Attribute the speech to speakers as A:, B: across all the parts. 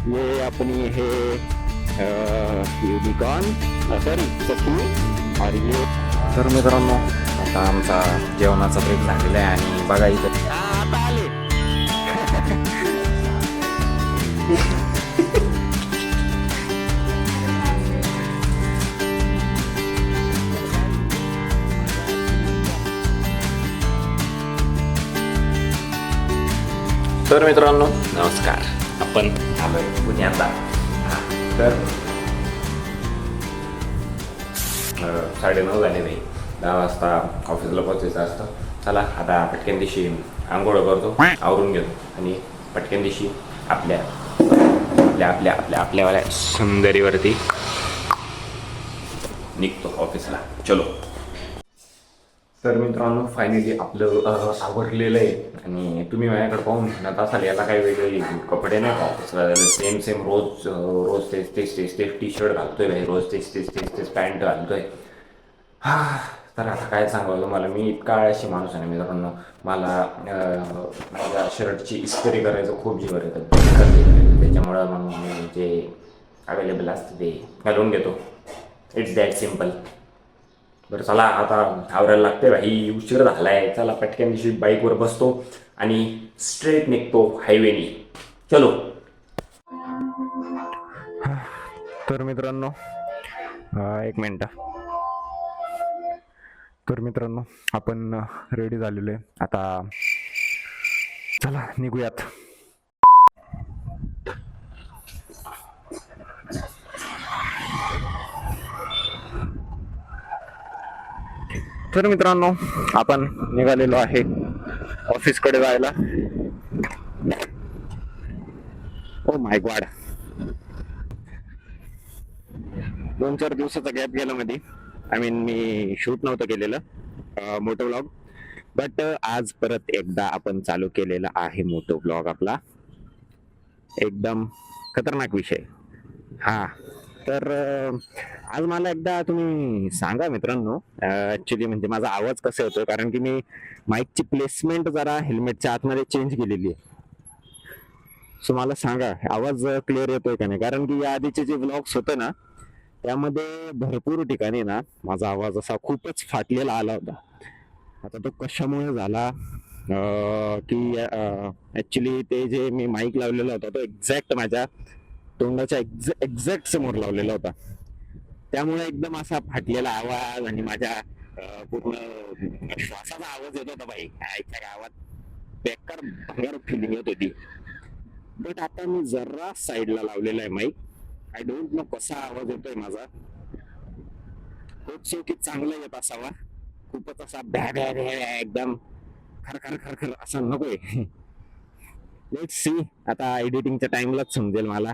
A: ये अपनी है युनिकॉर्न, सॉरी सखी. और ये तर मित्रांनो आता आमचा जेवणाचा ब्रेक झालेला आहे आणि बघा इथं आता आले. तर मित्रांनो नमस्कार. आपण आलोय पुण्याचा. तर 9:30 झाले नाही, 10 वाजता ऑफिसला पोहोचायचं असतं. चला आता पटकन दिवशी आंघोळ करतो, आवरून घेतो आणि पटकन दिवशी आपल्या आपल्या आपल्या आपल्या आपल्यावाल्या सुंदरीवरती निघतो ऑफिसला. चलो. तर मित्रांनो फायनली आपलं आवरलेलं आहे आणि तुम्ही माझ्याकडे पाहून म्हणत असाल याला काही वेगळे कपडे नाही का ऑफिसला सेम सेम रोज रोज तेच तेच तेच तेच टी शर्ट घालतोय भाई, रोज तेच तेच तेच तेच पॅन्ट घालतोय. हा तर आता काय सांगावं मला, मी इतका आळशी माणूस आहे मित्रांनो. मला माझ्या शर्टची इस्त्री करायचं खूप जीवर येतं, त्याच्यामुळं मग मी जे अवेलेबल असतं ते घालून घेतो. It's that simple. बरं चला आता आवरायला लागते भाई, उशीर झालाय. चला पटकन दिवशी बाईकवर बसतो आणि स्ट्रेट निघतो हायवेनी. चलो. तर मित्रांनो एक मिनटं. तर मित्रांनो आपण रेडी झालेलो आहे आता. चला निघूयात. तर मित्रांनो आपण निघालेलो आहे ऑफिसकडे जायला. ओ माय गॉड, 2-4 दिवसाचा गॅप गेला मध्ये. आय मीन मी शूट नव्हतं केलेलं मोटो व्लॉग, बट आज परत एकदा आपण चालू केलेला आहे मोटो व्लॉग आपला. एकदम खतरनाक विषय. हा तर आज मला एकदा तुम्ही सांगा मित्रांनो, ऍक्च्युली म्हणजे माझा आवाज कसा येतोय, कारण की मी माईकची प्लेसमेंट जरा हेल्मेटच्या आतमध्ये चेंज केलेली आहे. सो मला सांगा आवाज क्लिअर येतोय का नाही, कारण की या आधीचे जे व्लॉग्स होते ना त्यामध्ये भरपूर ठिकाणी ना माझा आवाज असा खूपच फाटलेला आला होता. आता तो कशामुळे झाला की ऍक्च्युली ते जे मी माईक लावलेला होता तो एक्झॅक्ट माझ्या तोंडाच्या एक्झॅक्ट समोर लावलेला होता, त्यामुळे एकदम असा फाटलेला आवाज आणि माझ्या पूर्ण श्वासाचा आवाज येत होता बाई. ऐकल्या गावात बेकार भंगार फिलिंग येत होती. बट आता मी जरा साईडला लावलेला आहे माईक. आय डोंट नो कसा आवाज येतोय माझा. होप की चांगला येत असावा. खूपच असा भ्या भ्या भ्या एकदम खरखर खरखर असा नकोय. लेट्स सी, आता एडिटिंगच्या टाइमलाच समजेल मला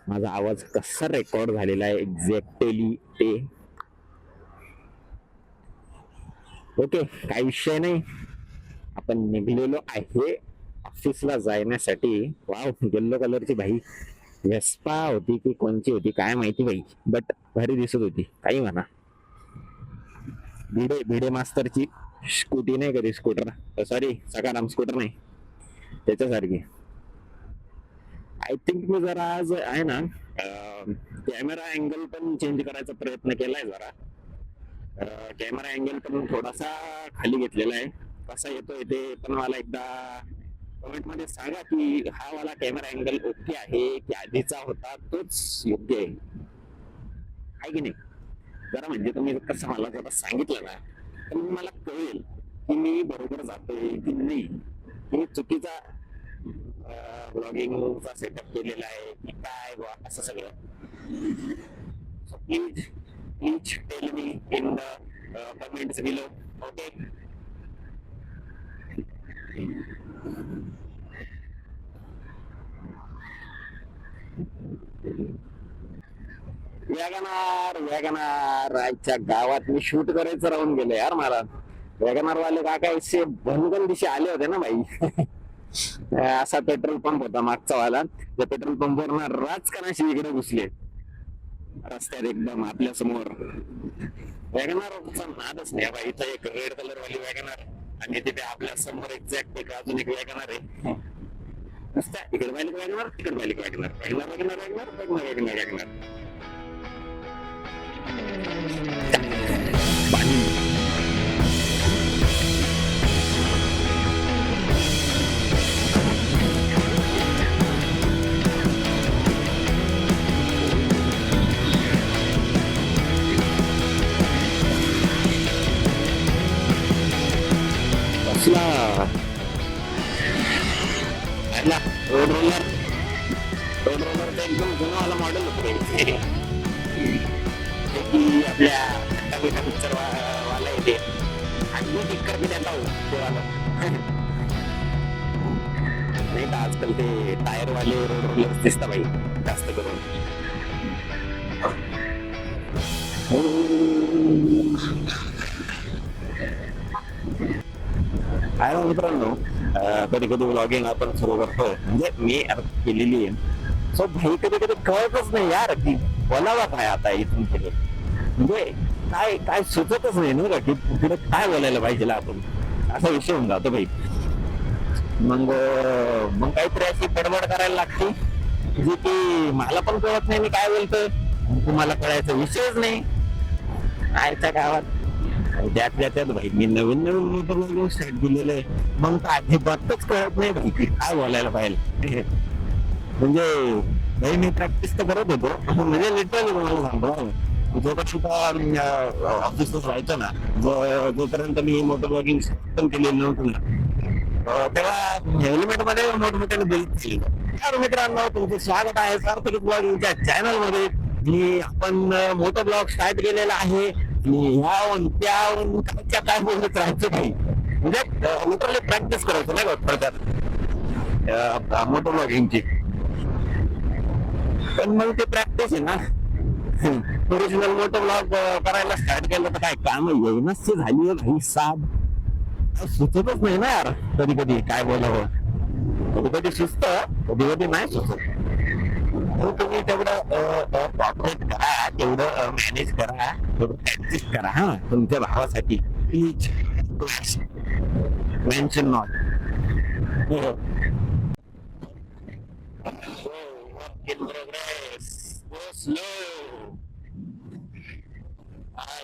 A: माझा आवाज कसा रेकॉर्ड झालेला आहे एक्झॅक्टली ते. ओके काही विषय नाही. आपण निघलेलो आहे ऑफिसला जाण्यासाठी. वाव, येल्लो कलरची भाई वेस्पा होती की कोणची होती काय माहिती भाई, बट भारी दिसत होती. काही म्हणा, भिडे भिडे मास्तरची स्कूटी नाही कधी, स्कूटर सॉरी सकाराम स्कूटर नाही, त्याच्यासारखी. आय थिंक मी जरा आज आहे ना कॅमेरा अँगल पण चेंज करायचा प्रयत्न केलाय. जरा कॅमेरा अँगल पण थोडासा खाली घेतलेला आहे. कसा येतोय ते पण मला एकदा कमेंट मध्ये सांगा की हा वाला कॅमेरा अँगल ओके आहे की आधीचा होता तोच योग्य आहे की नाही. जरा म्हणजे तुम्ही कसं मला जरा सांगितलं ना तर मला कळेल की मी बरोबर जातोय की नाही, मी चुकीचा ब्लॉगिंगचा सेटअप केलेला आहे की काय बा असं सगळं. So please please tell me in the comments below. Okay. WagonR आजच्या गावात मी शूट करायचं राहून गेलो यार. मला वॅगनार वाले काका इसे भनगन दिशे आले होते ना भाई. असा पेट्रोल पंप होता मागचा वाला, त्या पेट्रोल पंपवर ना राजकारणाशी इकडे घुसले रस्त्यात एकदम आपल्या समोर. वॅगनारचा नादच नाही बाई. इथं एक रेड कलर वाली वॅगनार आणि तिथे आपल्या समोर एक्झॅक्ट एक अजून एक वॅगनार आहे. नुसतं इकडे बायलिक वॅगनर, तिकडे बायलिक WagonR, WagonR WagonR WagonR WagonR WagonR WagonR. पाणी. कसला आला रोड रोलर. रोड रोलर तर एकदम जुनावाला मॉडेल होतं ते. जे की आपल्या पिक्चर वाला येते आणि मी टिक्कर बी देता हो ते वाला. नाही तर आजकाल ते टायर वाले रोड रोलर दिसतात भाई जास्त करून. आहे ना मित्रांनो, कधी कधी व्लॉगिंग आपण सुरू करतो म्हणजे मी केलेली आहे. सो भाई कधी कधी कळतच नाही यार की बोलावा काय आता इथून पुढे. म्हणजे काय काय सुचतच नाही ना की पुढे काय बोलायला पाहिजे आपण. असा विषय होऊन जातो भाई. मग मग काहीतरी अशी बडबड करायला लागते जे की मला पण कळत नाही मी काय बोलतोय. तुम्हाला कळायचा विषयच नाही आयच्या गावात. त्यातल्या त्यात भाई मी नवीन नवीन मोटर स्टार्ट दिलेलं आहे. मग तर अजिबातच कळत नाही भाई की काय बोलायला पाहिजे. म्हणजे भाई मी प्रॅक्टिस तर करत होतो म्हणजे लिटरली तुम्हाला सांगतो जोपर्यंत ऑफिसला जायचं ना जोपर्यंत मी मोटर ब्लॉगिंग पण केलेलं नव्हतं ना तेव्हा हेल्मेट मध्ये मोठमोठ्याने बोलत. मित्रांनो तुमचं स्वागत आहे सार्थक ब्लॉगिंगच्या चॅनल मध्ये. मी आपण मोटर ब्लॉग स्टार्ट केलेला आहे. ह्याहून त्याहून काय बोलत राहायचं काही म्हणजे लिटरली प्रॅक्टिस करायचं नाही का थोडक्यात मोटर ब्लॉगिंगची. पण मग ते प्रॅक्टिस आहे ना. ओरिजिनल मोटर ब्लॉग करायला स्टार्ट केलं तर काय काम येईनच झाली भाई साब. सुचतच नाही ना यार कधी कधी काय बोलावं. कधी कधी सुचत कधी कधी नाही सुचत. तुम्ही तेवढं कॉपरेट करा तेवढं मॅनेज करा थोडं ऍडजस्ट करा हा तुमच्या भावासाठी प्लीज मेन्शन नॉट.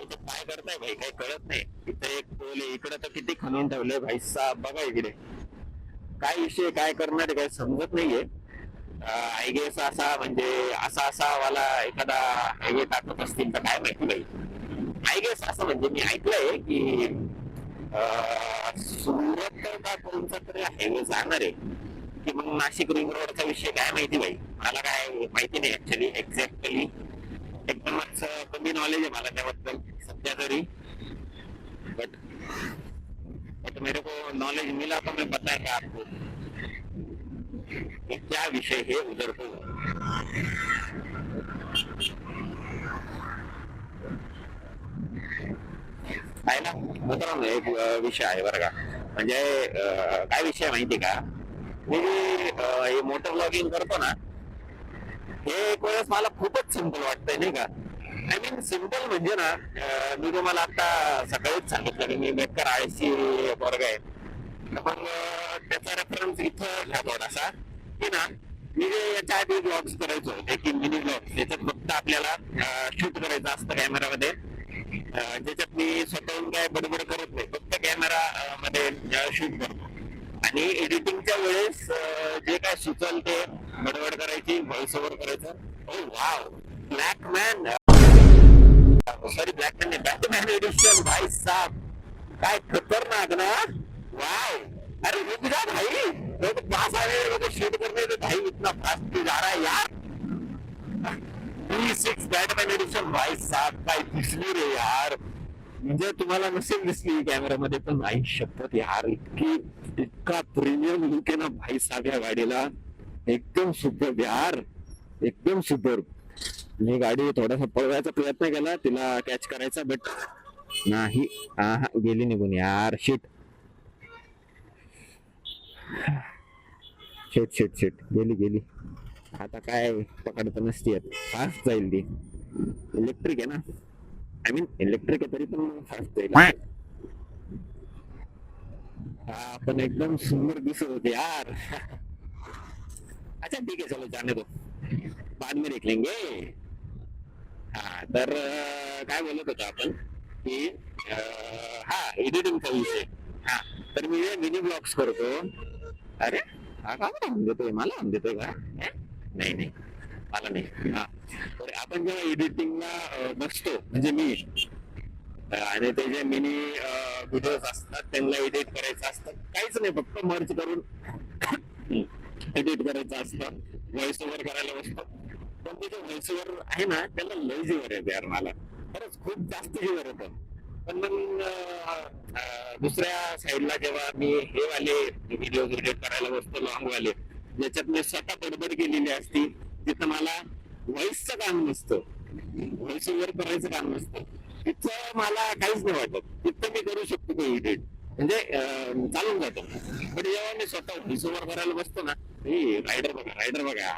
A: इथे काय करताय भाई काही कळत नाही. इथे एक टोल आहे इकडे तर किती खणून ठेवलंय भाई साहेब बघा इकडे. काय विषय काय करणार काही समजत नाहीये. आय गेस असा म्हणजे असा वाला एखादा हायवे टाकत असतील तर काय माहिती भाई. आय गेस असं म्हणजे मी ऐकलंय की सुरत का कोणता तरी हायवे जाणार आहे की मग नाशिक रिंग रोडचा विषय काय माहिती भाई. मला काय माहिती नाही ऍक्च्युअली एक्झॅक्टली. एकदमच कमी नॉलेज आहे मला त्याबद्दल सध्या तरी. बट मेरे को नॉलेज मिला तो मैं बताएंगे आपको कि क्या विषय है उधर को. आहे ना मित्रांनो एक विषय आहे बरं का. म्हणजे काय विषय माहिती का. मी हे मोटर ब्लॉगिंग करतो ना हे एक वेळेस मला खूपच सिंपल वाटतंय नाही का. आय मीन सिंपल म्हणजे ना मी तुम्हाला आता सकाळीच सांगितलं की मी बेकर आळशी वर्ग आहे. मग त्याचा रेफरन्स इथं घ्या थोडासा की ना मी जे याच्या आधी ब्लॉग्स करायचो एक मिनी ब्लॉग त्याच्यात फक्त आपल्याला शूट करायचं असतं कॅमेरामध्ये. ज्याच्यात मी स्वतःहून काय बडबड करत नाही फक्त कॅमेरा मध्ये शूट करतो. आणि एडिटिंगच्या वेळेस जे काय सुचल ते बडबड करायची व्हॉइस ओव्हर करायचं. ओ वाव ब्लॅकमॅन सॉरी ब्लॅकमॅन नाही बॅटमॅन एडिशन भाई साहब काय खतरनाक ना. वाव अरे रुक जा भाई तो पास आ गए तो शूट करने तो भाई इतना फास्ट जा रहा है यार. V6 बॅटमॅन एडिशन भाई साहब काय दिसली रे यार. म्हणजे तुम्हाला नसेल दिसली कॅमेरामध्ये पण नाही शपथ यार इतका प्रीमियम लुक आहे ना भाई साहेब या गाडीला. एकदम सुपर यार एकदम सुपर. मी गाडी थोडासा पळवायचा प्रयत्न केला तिला कॅच करायचा बट नाही गेली निघून यार. शिट शिट शिट शिट गेली. आता काय पकडता नसती फास्ट जाईल ती. इलेक्ट्रिक आहे ना आय मीन इलेक्ट्रिक आहे तरी पण फास्ट जाईल. हा पण एकदम सुंदर दिसत होते यार. अच्छा ठीक है, चलो जाने दो, बाद में देख लेंगे. हा तर काय बोलत होतो आपण की हा एडिटिंगचा विषय. हा तर मी मिनी ब्लॉग्स करतो. अरे हा का देतोय मला, देतोय का? नाही नाही, मला नाही. हा तर आपण जेव्हा एडिटिंगला बसतो म्हणजे मी, आणि ते जे मिनी व्हिडिओज असतात त्यांना एडिट करायचं असतं, काहीच नाही फक्त मर्ज करून एडिट करायचं असतं, व्हॉइस ओव्हर करायला बसतो. पण ते जे व्हॉइस ओव्हर आहे ना त्याला लय जीवर येते यार, मला खरंच खूप जास्त जीवर येतं. पण मग दुसऱ्या साईडला जेव्हा मी हे वाले व्हिडिओ एडिट करायला बसतो लॉंग वाले, ज्याच्यात मी स्वतः बडबड केलेली असती, तिथं मला व्हॉइसचं काम नसतं, व्हॉइस ओव्हर करायचं काम नसतं, तिथं मला काहीच नाही वाटत, तिथं मी करू शकतो ते एडिट, म्हणजे चालून जातो. पण जेव्हा मी स्वतः व्हॉइस ओव्हर करायला बसतो ना, रायडर बघा रायडर बघा,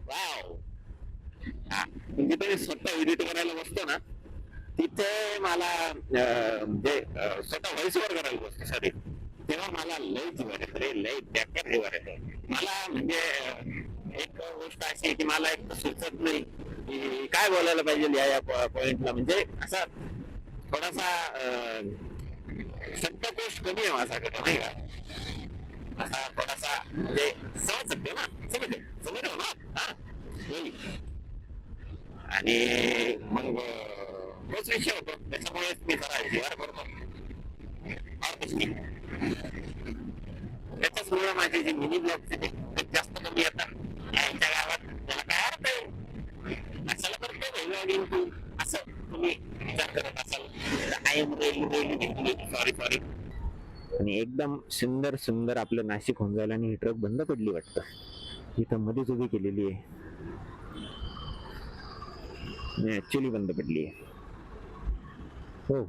A: वाव. हा तिथे मी स्वतः एडिट करायला बसतो ना, तिथे मला म्हणजे स्वतः व्हॉइस ओव्हर करायला बसतो सॉरी, तेव्हा मला लय जीवर येत रे, लय बेकार जीवर येत मला. म्हणजे एक गोष्ट अशी आहे की मला एक सुचत नाही की काय बोलायला पाहिजे या पॉइंटला, म्हणजे असा थोडासा शब्दकोश कमी आहे माझ्याकडे, नाही का? असा थोडासा म्हणजे समज सकते ना, समजलं ना. हा आणि मग तोच विषय होतो, त्याच्यामुळे मी जरा जीवार करतो. त्याच्याचमुळे माझे जे मिनी ब्लॉग ते जास्त कमी येतात. यांच्या गावात त्याला काय अर्थ आहे, कशाला करतो ब्लॉगिंग तू, असं तुम्ही विचार करत असाल. I am really sorry sorry. आणि एकदम सुंदर सुंदर आपलं नाशिक होऊन जायला, आणि ही ट्रक बंद पडली वाटतं, इथं मध्येच उभी केलेली आहे, ऍक्च्युली बंद पडली आहे. हो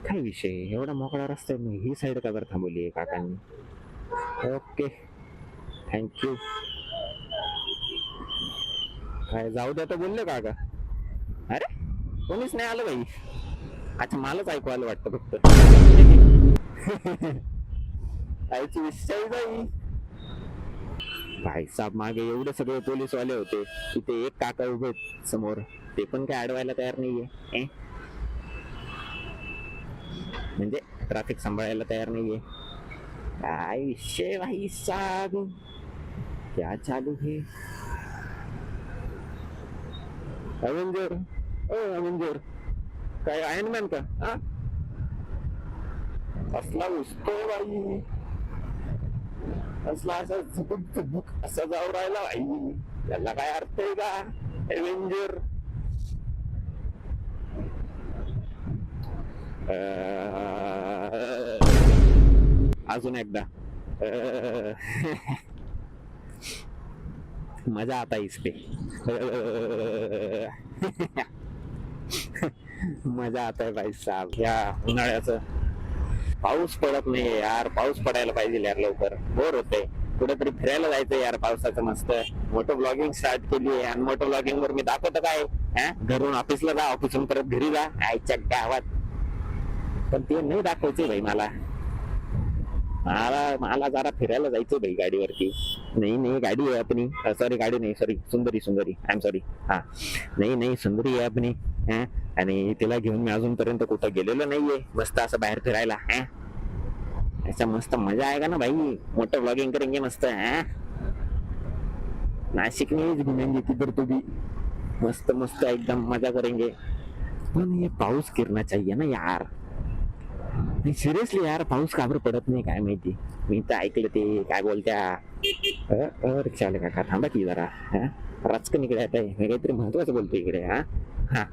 A: काय विषय, एवढा मोकळा रस्ता आहे, ही साईड का बरं थांबवली आहे काकांनी? Okay thank you. काय जाऊ द्या तर बोलले काका? अरे कोणीच नाही आलं बाई. अच्छा मलाच ऐकू आलं वाटतं फक्त. आईची विषय बाई. भाई साहेब मागे एवढे सगळे पोलीस वाले होते, तिथे एक काका उभे समोर, ते पण काय अडवायला तयार नाहीये, म्हणजे ट्रॅफिक सांभाळायला तयार नाहीये. काय विषय भाई साहब, क्या चालू है? अवेंजर, ओ अवेंजर, काय आयर्नमॅन का? हा असला उठतो बाई, असला असा झुकूक झुकूक असा जाऊ राहिला भाई, त्याला काय अर्थ आहे का? अवेंजर. अजून एकदा मजा आता इसपे. मजा आता है भाई साहब या उन्हाळ्याचं. पाऊस पडत नाही यार, पाऊस पडायला पाहिजे यार लवकर, बोर होते. कुठेतरी फिरायला जायचं यार पावसाचं मस्त. मोठं ब्लॉगिंग स्टार्ट केली आहे, आणि मोठं ब्लॉगिंग वर मी दाखवतो काय, घरून ऑफिसला जा, ऑफिसून परत घरी जा, आईच्या गावात. पण ते नाही दाखवायचे भाई मला, मला जरा फिरायला जायचं भाई गाडीवरती. नाही गाडी आहे आपली, सॉरी गाडी नाही, sorry Sundari I am sorry. हा नाही सुंदरी आहे आपली, आणि तिला घेऊन मी अजूनपर्यंत कुठं गेलेलो नाहीये मस्त असं बाहेर फिरायला. ऐसा मस्त मजा आएगा ना भाई, मोठं ब्लॉगिंग करेंगे मस्त. नाशिक में घूमेंगे किधर तो भी, मस्त मस्त एकदम मजा करेंगे. पण ये पाऊस गिरना चाहिए ना यार, नाही सिरियसली यार, पाऊस का बरं पडत नाही काय माहिती. मी तर ऐकलं ते काय बोलत्या, रिक्षावाले काका थांबा की जरा, रचकन इकडे आता मी काहीतरी महत्वाचं बोलतो इकडे. हा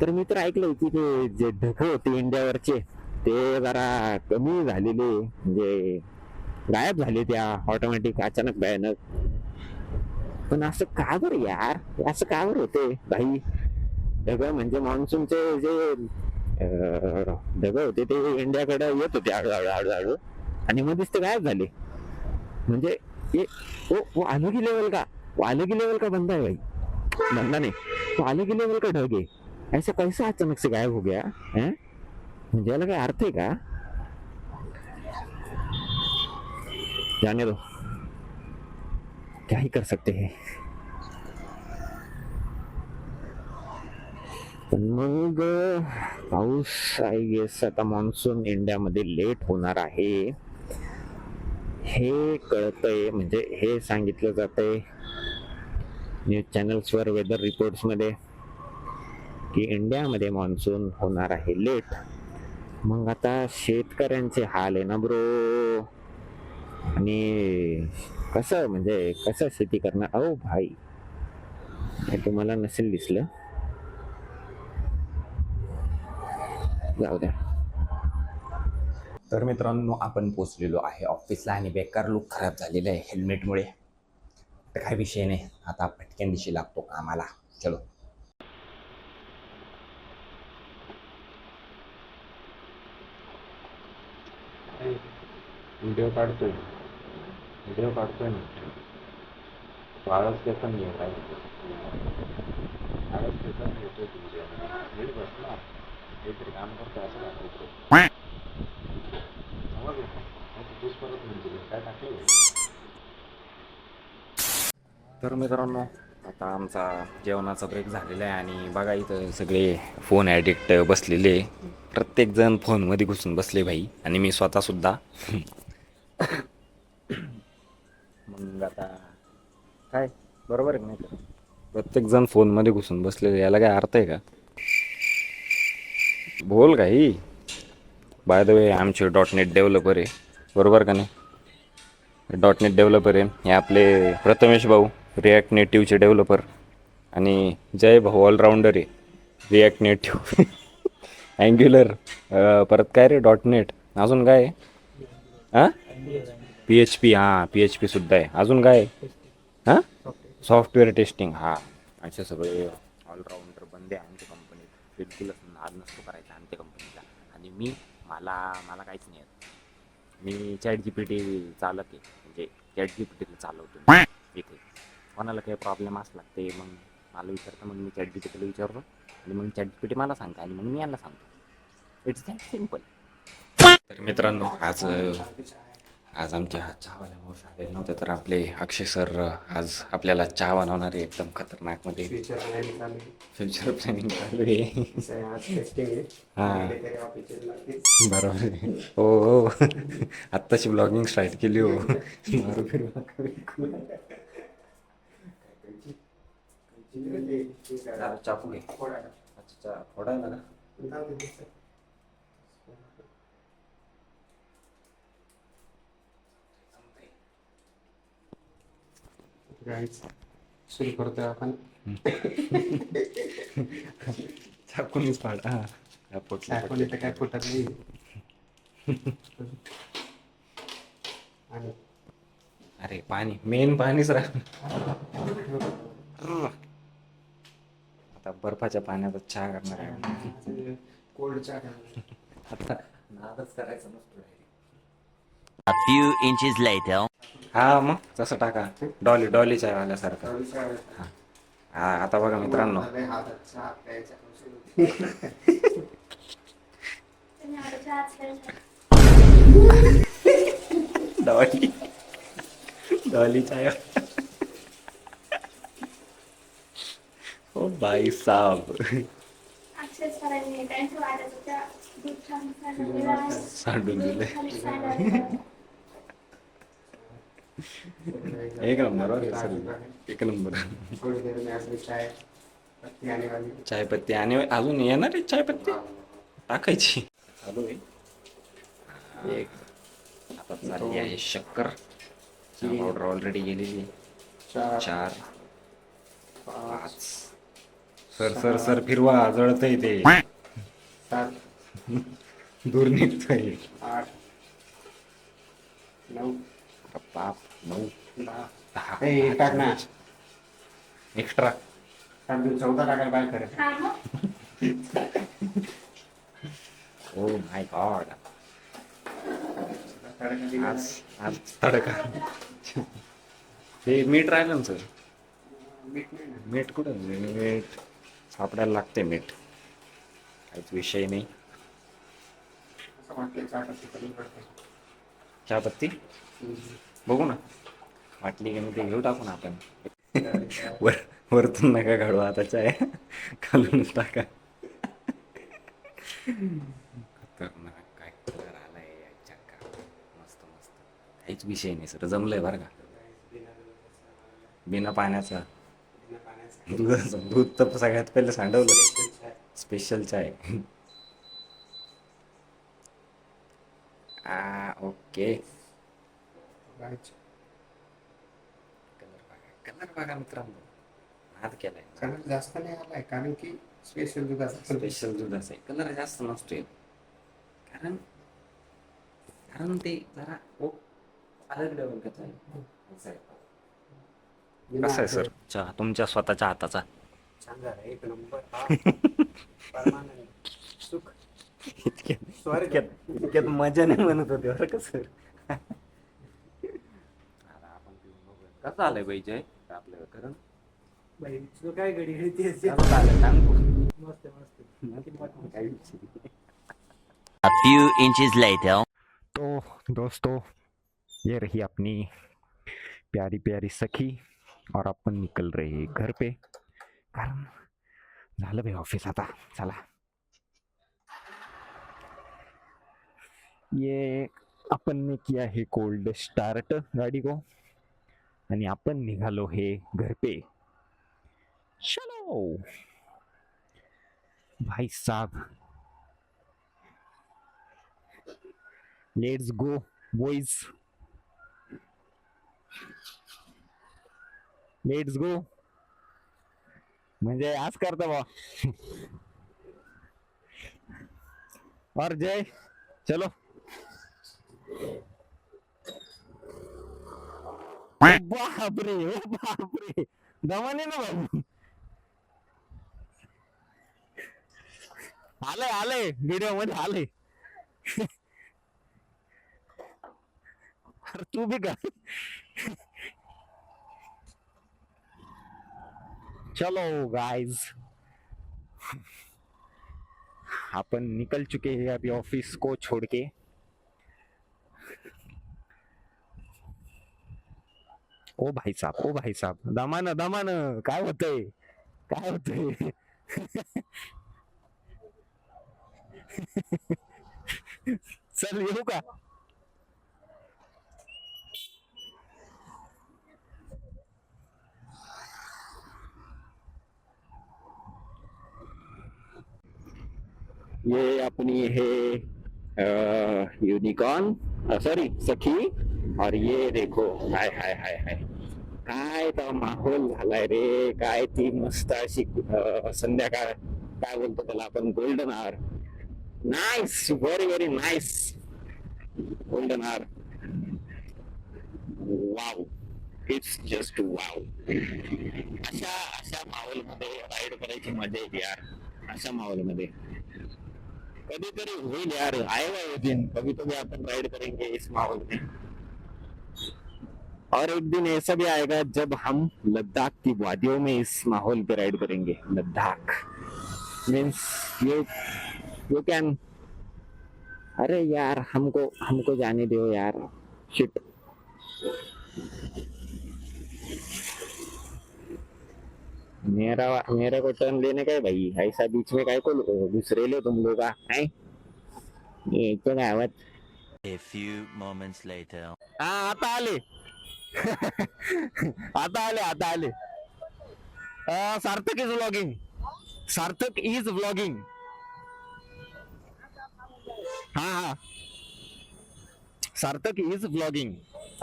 A: तर मी तर ऐकलं की ते जे ढग होते इंडियावरचे ते जरा कमी झालेले, म्हणजे गायब झाले त्या ऑटोमॅटिक अचानक भयानक. पण असं का बरं यार, असं का बरं होते भाई? ढग म्हणजे मान्सूनचे जे ढग होते ते इंडियाकडे येत होते हळूहळू, आणि मध्येच ते गायब झाले. म्हणजे वो आलो की लेवल का, बंदा है भाई, बंदा नहीं, तो आलो की लेवल का ढग है, ऐसा कैसा अचानक से गायब हो गया है? म्हणजे याला काय अर्थ आहे का? जाने दो, क्या ही कर सकते हैं. पण मग पाऊस आय गेस आता मान्सून इंडियामध्ये लेट होणार आहे हे कळतंय. म्हणजे हे सांगितलं जातंय न्यूज चॅनल्सवर, वेदर रिपोर्ट्समध्ये, की इंडियामध्ये मान्सून होणार आहे लेट. मग आता शेतकऱ्यांचे हाल आहे ना ब्रो. आणि कसं म्हणजे कसं शेती करणार. अहो भाई, हे तुम्हाला नसेल दिसलं, जाऊ द्या. तर मित्रांनो, आपण पोचलेलो आहे ऑफिसला आणि बेकार लुक खराब झालेला आहे हेल्मेटमुळे. तर काही विषय नाही, आता पटकन दिशी लागतो कामाला. चलो.
B: व्हिडिओ काढतोय ना. आळस घेता नाही काय आळस घेता नाही येतोय व्हिडिओ नीट बसला काहीतरी काम करतो असं दाखवतो. समज तूच परत म्हणजे काय टाकलं.
A: तर मित्रांनो, आता आमचा जेवणाचा ब्रेक झालेला आहे आणि बघा इथं सगळे फोन ॲडिक्ट बसलेले. प्रत्येकजण फोनमध्ये घुसून बसले भाई, आणि मी स्वतःसुद्धा. मग आता काय, बरोबर आहे नाही का, प्रत्येकजण फोनमध्ये घुसून बसलेले, याला काय अर्थ आहे का. बोल काही. बाय द वे, आमचे .NET डेव्हलपर आहे, बरोबर का नाही. .NET डेव्हलपर आहे हे आपले प्रथमेश भाऊ, रिॲक्ट नेटिव्हचे डेव्हलपर. आणि जय भाऊ ऑलराऊंडर आहे, रिॲक्ट नेटिव्ह, अँग्युलर, परत काय रे .NET, अजून काय आहे. हां, PHP, हां PHP सुद्धा आहे. अजून काय आहे. हां, सॉफ्टवेअर टेस्टिंग. हां, असे सगळे ऑलराऊंडर बंदे आमच्या कंपनीत. बिलकुलच नाद नसतो करायचा आमच्या कंपनीला. आणि मला मला काहीच नाही येत. मी ChatGPT चालक आहे, म्हणजे ChatGPTला चालवतो मी इथे. कोणाला काही प्रॉब्लेम असला ते मग मला विचारतं, मग मी ChatGPTला विचारतो आणि मग ChatGPT मला सांगतो आणि मग मी यांना सांगतो. It's that simple. तर मित्रांनो, आज आमच्या चहावाल्या मावशी आलेले नव्हते, तर आपले अक्षय सर आज आपल्याला चहा बनवणार आहे एकदम खतरनाकमध्ये. फ्युचर प्लॅनिंग चालू आहे. हां, बरोबर आहे. हो हो, आत्ताची ब्लॉगिंग स्टार्ट केली हो. चाकू घे. अच्छा, फोडायला ना.
B: सुरू करतोय आपण.
A: चाकूनच फाड. हां,
B: दाखवले तर काय फुटत नाही. आणि
A: अरे पाणी, मेन पाणीच राह. आता बर्फाच्या पाण्याचा चहा करणार आहे.
B: कोल्ड चहा
A: आता नादच करायचा नसतो.
C: A few inches later.
A: हा मग तसं टाका, डॉली डॉली चाय आल्यासारखं. हा, आता बघा मित्रांनो, डॉली डॉली चाय. ओ भाई साहब, सांडून दिले. एक नंबर हो सर, एक नंबर. चायपत्ती आणि अजून येणार आहे चायपत्ती टाकायची. चालू आहे. एक आता चालली आहे शक्कर. पावडर ऑलरेडी गेलेली. 4, 5. सर सर सर फिरवा, जळतंय ते.
B: 7,
A: दूर निघतंय.
B: 8, 9,
A: बाप, 9,
B: 10.
A: 10
B: टाक ना.
A: एक्स्ट्रा.
B: 14 टाकायला बाय करत.
A: ओ माय गॉड, आज तडका. ते मीठ राहिलं ना सर. मीठ कुठं, मीठ सापडायला लागते. मीठ काहीच विषय नाही. चहापत्ती बघू ना, वाटली की मी ते घेऊ टाकू ना आपण. वरतून नका काढू आता चाय, खालूनच टाका. खतरनाक काय कलर आलाय याच्या का. मस्त मस्त, काहीच विषय नाही सर, जमलंय बरं का. बिना पाण्याचा दुधाचं दूध तर सगळ्यात पहिले सांडवलं. स्पेशल चाय. ओके. कलर बघा मित्रांनो, नाद केलाय.
B: कलर जास्त नाही आलाय कारण की स्पेशल दुधाचा
A: स्पेशल दुधाचा आहे, कलर जास्त नसतोय. कारण कारण ते जरा अलग लेवल कसं आहे. कसं आहे सर चहा तुमच्या स्वतःच्या हाताचा?
B: छान झाला, एक नंबर. परमानंद सुख स्वर्ग.
A: इतक्यात मजा नाही म्हणत होते बरं का सर. कसं आलंय बाई जय आपलं करण?
B: बाई तुझं काय घडी घडी तेच
A: कसं आलंय सांग तू.
B: मस्त मस्त.
A: काही विषय नाही.
C: A few inches later.
A: तो दोस्तों, ये रही अपनी प्यारी प्यारी सखी और अपन निकल रहे हैं घर पे, कारण झालं भाई ऑफिस आता. चला, ये अपन ने किया है कोल्ड स्टार्ट गाड़ी को आणि आपण निघालो हे घर पे. चलो भाई साहब, let's go boys, let's go. म्हणजे आज करता बा. और जय चलो. बापरे ओ बापरे, दमाने ना भाऊ. आलंय आलंय व्हिडिओ मध्ये आलंय. अरे तू भी कर. चलो गाइस, अपन निकल चुके हैं अभी ऑफिस को छोड़ के. ओ भाई साहब, दमान दमान, काय होतंय काय होतंय. चल येऊ का? ये अपनी है यूनिकॉर्न, सॉरी सखी. और ये देखो, हाय हाय हाय हाय, काय तो माहोल झालाय रे. काय ती मस्त अशी संध्याकाळ, काय बोलतो त्याला आपण, golden hour. Nice, very very nice golden hour. Wow, it's just wow. अशा अशा माहोल मध्ये राईड करायची मजा येते यार. अशा माहोल मध्ये कधीतरी होईल यार, आएगा वो दिन, कभी तो भी अपन राइड करेंगे इस माहौल में. और एक दिन ऐसा भी आएगा जब हम लद्दाख की वादियों में इस माहौल पे राइड करेंगे. Ladakh means you can. अरे यार, हमको हमको जाने दो यार. शिट. मेरा को टर्न लेने का है भाई, ऐसा बीच में काय को दूसरे लो तुम लोग हैं. ये गावात.
C: A few moments later.
A: हा आता आले. आता आले. Sarthak is vlogging. Sarthak is vlogging. हा सार्थक इज व्लॉगिंग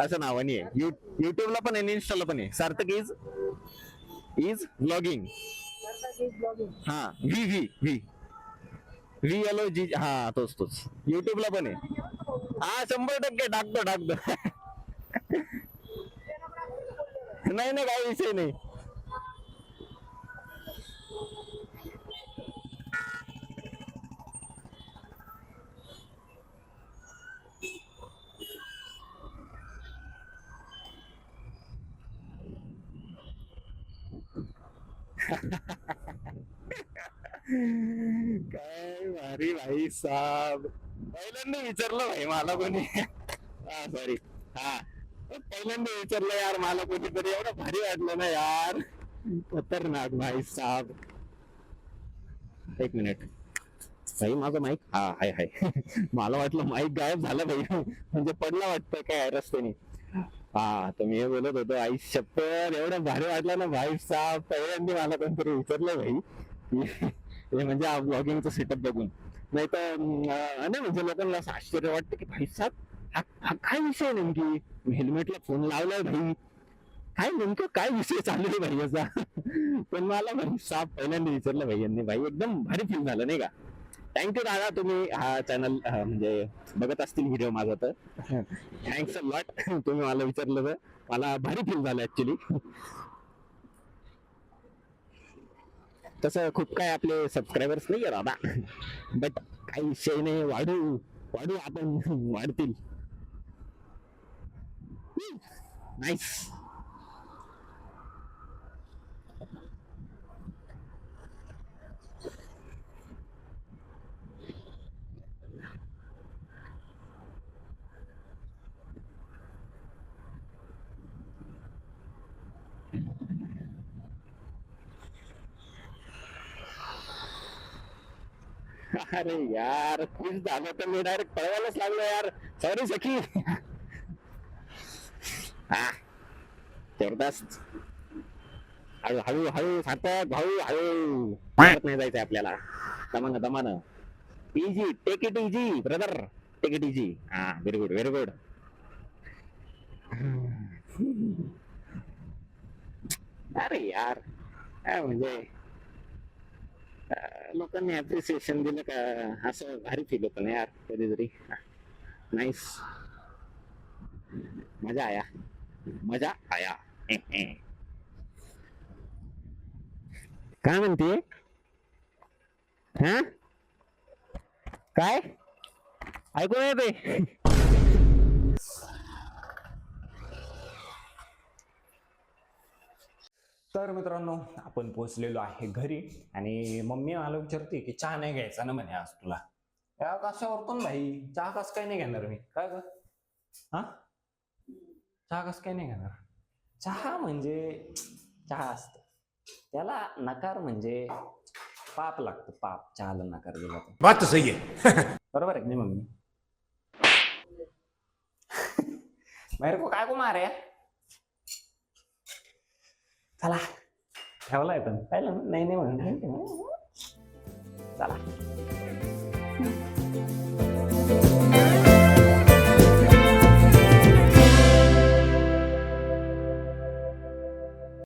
A: असं नावाने आहे. युट्यूबला पण आहे, इन्स्टाला पण आहे. Sarthak is vlogging. हा V V V V L O G, हा तोच युट्यूबला पण आहे. हा 100% टाकतो. नाही काही विषय नाही. काय भारी भाई साहेब. पहिल्यांदा विचारलं भाई मला कोणी. हा सॉरी. हा पहिल्यांदा विचारलं यार मला कोणीतरी, एवढं भारी वाटलं ना यार. खतरनाक भाई साहब. एक मिनिट भाई, माझा माईक हा हाय हाय. मला वाटलं माईक गायब झाला भाई, म्हणजे पडला वाटतं काय रस्त्याने. हा तर मी हे बोलत होतो, आई शपथ एवढं भारी वाटलं ना भाई साहब. पहिल्यांदा मला कोणतरी विचारलं भाई हे म्हणजे हा ब्लॉगिंगचा सेटअप बघून. नाही तर नाही म्हणजे लोकांना असं आश्चर्य वाटतं की भाई साहब हा काय विषय आहे नेमकी, हेल्मेटला फोन लावलाय भाई, काय नेमकं काय विषय चालू आहे भाई याचा. पण मला भाई साहेब पहिल्यांदा विचारलं भाई यांनी, भाई एकदम भारी फील झालं नाही का. थँक्यू दादा, तुम्ही हा चॅनल म्हणजे बघत असतील व्हिडिओ माझा तर थँक्स अ लॉट. तुम्ही मला विचारलं तर मला भारी फील झालं ऍक्च्युली. तसं खूप काय आपले सबस्क्रायबर्स नाही आहे दादा, बट काही विषय नाही, वाढू वाढू आपण, वाढतील. नाईस. अरे यार खुश झालं तर मी डायरेक्ट पळवायलाच लागलो यार. सॉरी सखी. हा जबरदस्त. हळू हळू हळू सार्थक, हळू हळू नाही जायचंय आपल्याला, दमानं दमानं. Easy, take it easy brother, take it easy. हा व्हेरी गुड व्हेरी गुड. अरे यार काय म्हणजे लोकांनी अप्रिसिएशन दिलं का असं भारी फील होतं ना यार कधीतरी. नाईस. मजा आया, मजा आया. काय म्हणते हा, काय ऐकू येते.
D: तर मित्रांनो आपण पोहोचलेलो आहे घरी आणि मम्मी मला विचारते की चहा नाही घ्यायचा ना म्हणे आज तुला. या कशावरतून भाई, चहा कस काय नाही घेणार मी, काय ग हा, चहा कस काय नाही घेणार. चहा म्हणजे चहा असत, त्याला नकार म्हणजे पाप लागतं, पाप चहाला नकार दिला तर.
E: बात तो सही है.
D: बरोबर आहे की नाही मम्मी. मेरे को काय को मारे. चला ठेवलाय पण पाहिलं ना, नाही नाही म्हणून चला.